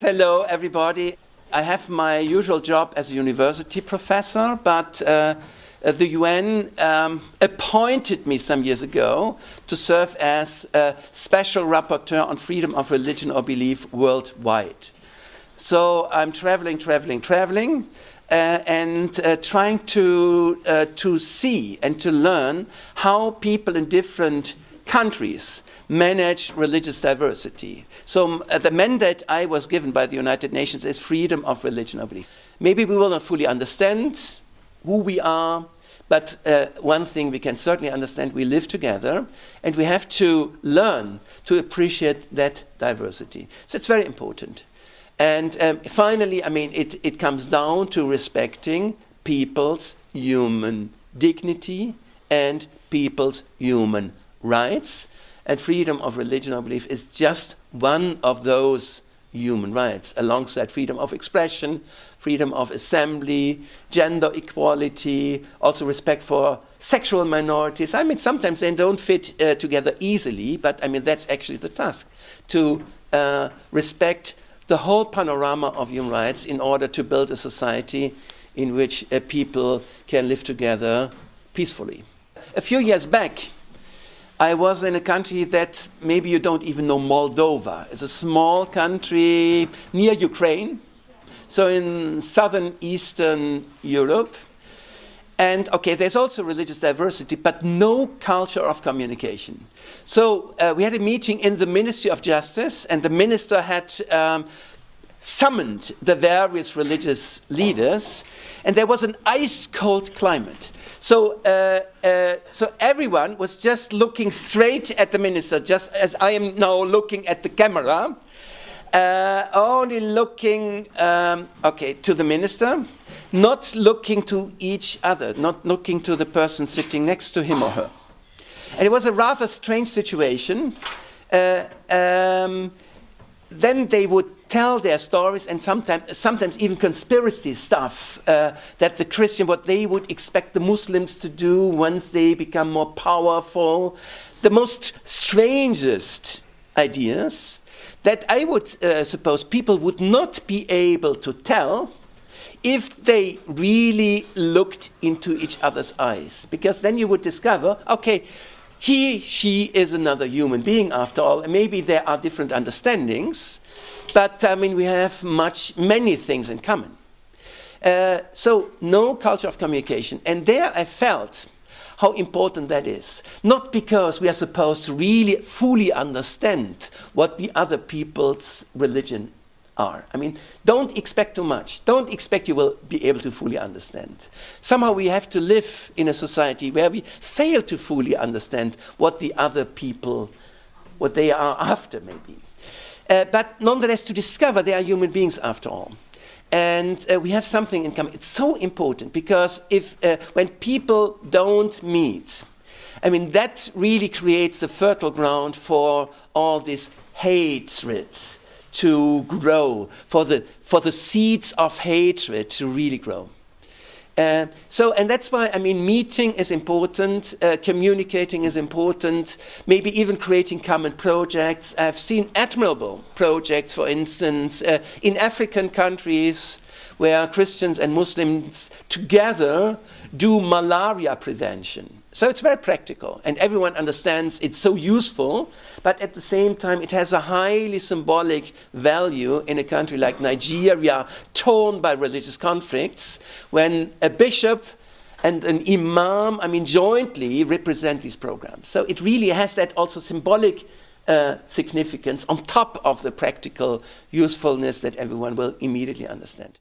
Hello, everybody. I have my usual job as a university professor, but the UN appointed me some years ago to serve as a special rapporteur on freedom of religion or belief worldwide. So I'm traveling, and trying to see and to learn how people in different countries manage religious diversity. So the mandate I was given by the United Nations is freedom of religion or belief. Maybe we will not fully understand who we are, but one thing we can certainly understand: we live together and we have to learn to appreciate that diversity. So it's very important. And finally, I mean, it comes down to respecting people's human dignity and people's human rights. And freedom of religion or belief is just one of those human rights, alongside freedom of expression, freedom of assembly, gender equality, also respect for sexual minorities. I mean, sometimes they don't fit together easily, but I mean, that's actually the task, to respect the whole panorama of human rights in order to build a society in which people can live together peacefully. A few years back, I was in a country that maybe you don't even know, Moldova. It's a small country near Ukraine, so in southern Eastern Europe. And okay, there's also religious diversity, but no culture of communication. So we had a meeting in the Ministry of Justice, and the minister had summoned the various religious leaders, and there was an ice-cold climate. So everyone was just looking straight at the minister, just as I am now looking at the camera, only looking to the minister, not looking to each other, not looking to the person sitting next to him or her. And it was a rather strange situation. Then they would tell their stories, and sometimes even conspiracy stuff, that the Christian, what they would expect the Muslims to do once they become more powerful. The most strangest ideas that I would suppose people would not be able to tell if they really looked into each other's eyes. Because then you would discover, okay, she is another human being after all, and maybe there are different understandings, but I mean, we have many things in common. So no culture of communication. And there I felt how important that is. Not because we are supposed to really fully understand what the other people's religion are. I mean, don't expect too much. Don't expect you will be able to fully understand. Somehow we have to live in a society where we fail to fully understand what the other people, what they are after maybe. But nonetheless, to discover they are human beings after all. And we have something in common. It's so important because when people don't meet, I mean, that really creates the fertile ground for all this hatred to grow, for the seeds of hatred to really grow. And that's why, I mean, meeting is important, communicating is important, maybe even creating common projects. I've seen admirable projects, for instance, in African countries where Christians and Muslims together do malaria prevention. So it's very practical, and everyone understands it's so useful, but at the same time it has a highly symbolic value in a country like Nigeria, torn by religious conflicts, when a bishop and an imam, I mean, jointly represent these programs. So it really has that also symbolic significance on top of the practical usefulness that everyone will immediately understand.